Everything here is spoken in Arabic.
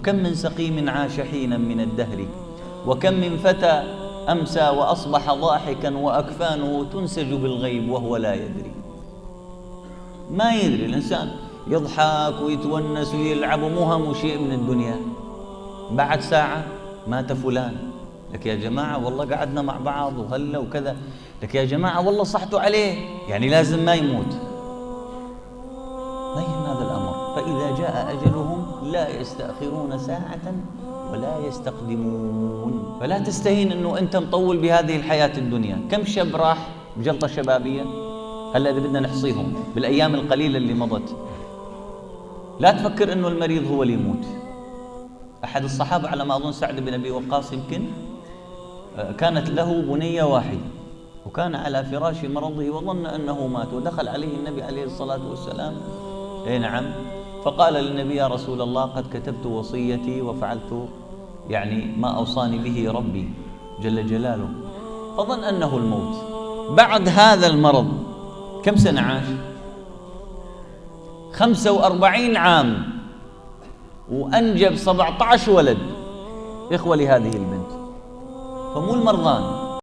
وكم من سقيم عاش حينا من الدهر، وكم من فتى أمسى وأصبح ضاحكا وأكفانه تنسج بالغيب وهو لا يدري. ما يدري الإنسان، يضحك ويتونس ويلعب ومو همه شيء من الدنيا. بعد ساعة مات فلان، لك يا جماعة والله قعدنا مع بعض وهلا وكذا، لك يا جماعة والله صحتوا عليه، يعني لازم ما يموت. ما يهم هذا الأمر. فإذا جاء أجلهم لا يستأخرون ساعة ولا يستقدمون. فلا تستهين أنه أنت مطول بهذه الحياة الدنيا. كم شاب راح بجلطة شبابية هلا إذا بدنا نحصيهم بالأيام القليلة اللي مضت. لا تفكر أنه المريض هو اللي يموت. أحد الصحابة على ما أظن سعد بن أبي وقاص يمكن، كانت له بنية واحدة وكان على فراش مرضه وظن أنه مات، ودخل عليه النبي عليه الصلاة والسلام. نعم. فقال للنبي: يا رسول الله، قد كتبت وصيتي وفعلت يعني ما أوصاني به ربي جل جلاله. فظن أنه الموت. بعد هذا المرض كم سنة عاش؟ 45 عام، وأنجب 17 ولد إخوة لهذه البنت. فمو المرضان،